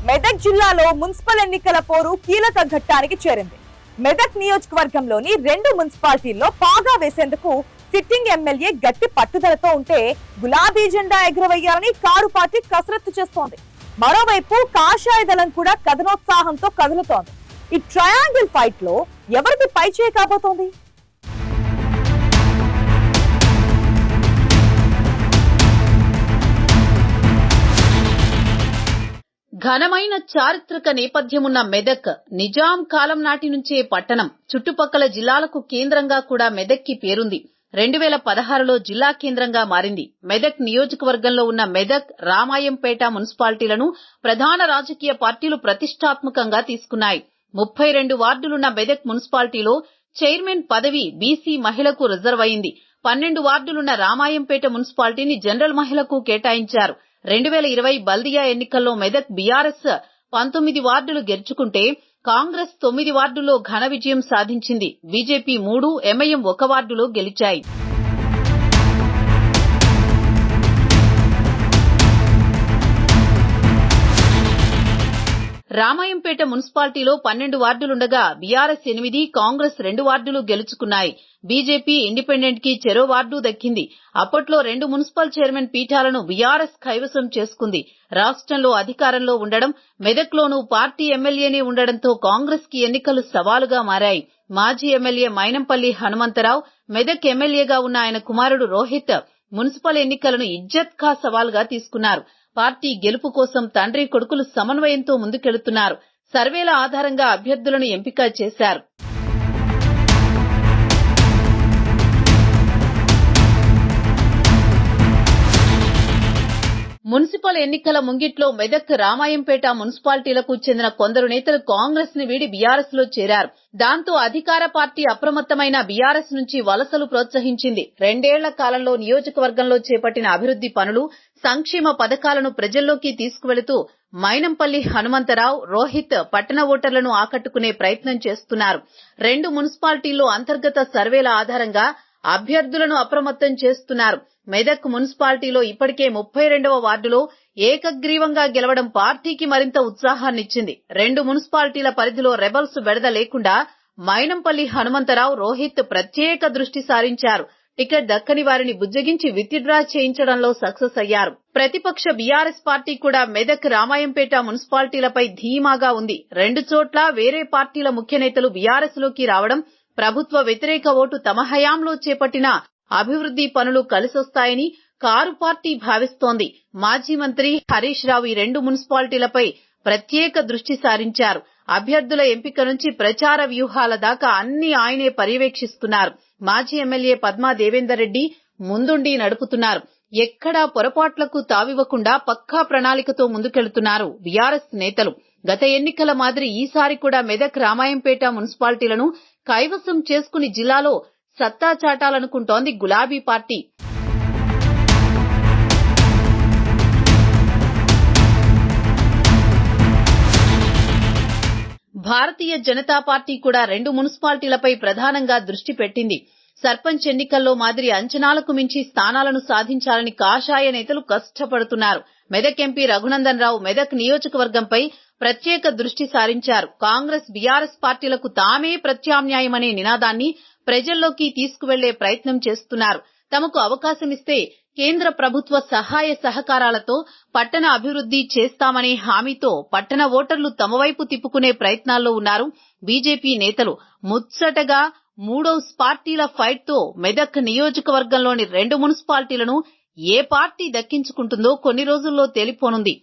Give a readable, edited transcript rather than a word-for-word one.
మెదక్ జిల్లాలో మున్సిపల్ ఎన్నికల పోరు కీలక ఘట్టానికి చేరింది. మెదక్ నియోజకవర్గంలోని 2 మున్సిపాలిటీల్లో పాగా వేసేందుకు సిట్టింగ్ ఎమ్మెల్యే గట్టి పట్టుదలతో ఉంటే గులాబీ జెండా ఎగురవేయాలని కారు పార్టీ కసరత్తు చేస్తోంది. మరోవైపు కాషాయ దళం కూడా కథనోత్సాహంతో కదులుతోంది. ఈ ట్రయాంగిల్ ఫైట్ లో ఎవరికి పైచేయి కాబోతోంది? ఘనమైన చారిత్రక నేపథ్యమున్న మెదక్ నిజాం కాలం నాటి నుంచే పట్టణం, చుట్టుపక్కల జిల్లాలకు కేంద్రంగా కూడా మెదక్కి పేరుంది. 2016లో జిల్లా కేంద్రంగా మారింది. మెదక్ నియోజకవర్గంలో ఉన్న మెదక్, రామాయంపేట మున్సిపాలిటీలను ప్రధాన రాజకీయ పార్టీలు ప్రతిష్టాత్మకంగా తీసుకున్నాయి. 32 వార్డులున్న మెదక్ మున్సిపాలిటీలో చైర్మన్ పదవి బీసీ మహిళకు రిజర్వ్ అయింది. 12 వార్డులున్న రామాయంపేట మున్సిపాలిటీని జనరల్ మహిళకు కేటాయించారు. 2020 బల్దియా ఎన్నికల్లో మెదక్ బీఆర్ఎస్ 19 వార్డులు గెలుచుకుంటే కాంగ్రెస్ 9 వార్డుల్లో ఘన విజయం సాధించింది. బీజేపీ 3, ఎంఐఎం 1 వార్డులో గెలిచాయి. రామాయంపేట మున్సిపాలిటీలో 12 వార్డులుండగా బీఆర్ఎస్ 8, కాంగ్రెస్ 2 వార్డులు గెలుచుకున్నాయి. బీజేపీ, ఇండిపెండెంట్ కి చెరో వార్డు దక్కింది. అప్పట్లో 2 మున్సిపల్ చైర్మన్ పీఠాలను బీఆర్ఎస్ కైవసం చేసుకుంది. రాష్ట్రంలో అధికారంలో ఉండడం, మెదక్లోనూ పార్టీ ఎమ్మెల్యేనే ఉండడంతో కాంగ్రెస్ కి ఎన్నికలు సవాలుగా మారాయి. మాజీ ఎమ్మెల్యే మైనంపల్లి హనుమంతరావు, మెదక్ ఎమ్మెల్యేగా ఉన్న ఆయన కుమారుడు రోహిత్ మున్సిపల్ ఎన్నికలను ఇజ్జత్ కా సవాల్గా తీసుకున్నారు. పార్టీ గెలుపు కోసం తండ్రి కొడుకులు సమన్వయంతో ముందుకెళుతున్నారు. సర్వేల ఆధారంగా అభ్యర్థులను ఎంపిక చేశారు. మున్సిపల్ ఎన్నికల ముంగిట్లో మెదక్, రామాయంపేట మున్సిపాలిటీలకు చెందిన కొందరు నేతలు కాంగ్రెస్ ని వీడి బీఆర్ఎస్ లో చేరారు. దాంతో అధికార పార్టీ అప్రమత్తమైన బీఆర్ఎస్ నుంచి వలసలు ప్రోత్సహించింది. 2 ఏళ్ల కాలంలో నియోజకవర్గంలో చేపట్టిన అభివృద్ధి పనులు, సంక్షేమ పథకాలను ప్రజల్లోకి తీసుకువెళుతూ మైనంపల్లి హనుమంతరావు, రోహిత్ పట్టణ ఓటర్లను ఆకట్టుకునే ప్రయత్నం చేస్తున్నారు. 2 మున్సిపాలిటీల్లో అంతర్గత సర్వేల ఆధారంగా అభ్యర్థులను అప్రమత్తం చేస్తున్నారు. మెదక్ మున్సిపాలిటీలో ఇప్పటికే 32వ వార్డులో ఏకగ్రీవంగా గెలవడం పార్టీకి మరింత ఉత్సాహాన్నిచ్చింది. 2 మున్సిపాలిటీల పరిధిలో రెబల్స్ బెడద లేకుండా మైనంపల్లి హనుమంతరావు, రోహిత్ ప్రత్యేక దృష్టి సారించారు. టికెట్ దక్కని వారిని బుజ్జగించి విత్డ్రా చేయించడంలో సక్సెస్ అయ్యారు. ప్రతిపక్ష బీఆర్ఎస్ పార్టీ కూడా మెదక్, రామాయంపేట మున్సిపాలిటీలపై ధీమాగా ఉంది. 2 చోట్ల వేరే పార్టీల ముఖ్య నేతలు బీఆర్ఎస్ లోకి రావడం, ప్రభుత్వ వ్యతిరేక ఓటు తమ హయాంలో చేపట్టిన అభివృద్ధి పనులు కలిసొస్తాయని కారు పార్టీ భావిస్తోంది. మాజీ మంత్రి హరీష్ రావు ఈ 2 మున్సిపాలిటీలపై ప్రత్యేక దృష్టి సారించారు. అభ్యర్థుల ఎంపిక నుంచి ప్రచార వ్యూహాల దాకా అన్ని ఆయనే పర్యవేక్షిస్తున్నారు. మాజీ ఎమ్మెల్యే పద్మా దేవేందర్ రెడ్డి ముందుండి నడుపుతున్నారు. ఎక్కడా పొరపాట్లకు తావివ్వకుండా పక్కా ప్రణాళికతో ముందుకెళ్తున్నారు బీఆర్ఎస్ నేతలు. గత ఎన్నికల మాదిరి ఈసారి కూడా మెదక్, రామాయంపేట మున్సిపాలిటీలను కైవసం చేసుకుని జిల్లాలో సత్తా చాటాలనుకుంటోంది గులాబీ పార్టీ. భారతీయ జనతా పార్టీ కూడా 2 మున్సిపాలిటీలపై ప్రధానంగా దృష్టి పెట్టింది. సర్పంచ్ ఎన్నికల్లో మాదిరి అంచనాలకు మించి స్థానాలను సాధించాలని కాషాయ నేతలు కష్టపడుతున్నారు. మెదక్ ఎంపీ రఘునందన్ రావు మెదక్ నియోజకవర్గంపై ప్రత్యేక దృష్టి సారించారు. కాంగ్రెస్, బీఆర్ఎస్ పార్టీలకు తామే ప్రత్యామ్నాయమనే నినాదాన్ని ప్రజల్లోకి తీసుకువెళ్లే ప్రయత్నం చేస్తున్నారు. తమకు అవకాశమిస్తే కేంద్ర ప్రభుత్వ సహాయ సహకారాలతో పట్టణ అభివృద్ధి చేస్తామనే హామీతో పట్టణ ఓటర్లు తమ వైపు తిప్పుకునే ప్రయత్నాల్లో ఉన్నారు బీజేపీ నేతలు. ముచ్చటగా 3 పార్టీల ఫైట్ తో మెదక్ నియోజకవర్గంలోని 2 మున్సిపాలిటీలను ఏ పార్టీ దక్కించుకుంటుందో కొన్ని రోజుల్లో తేలిపోనుంది.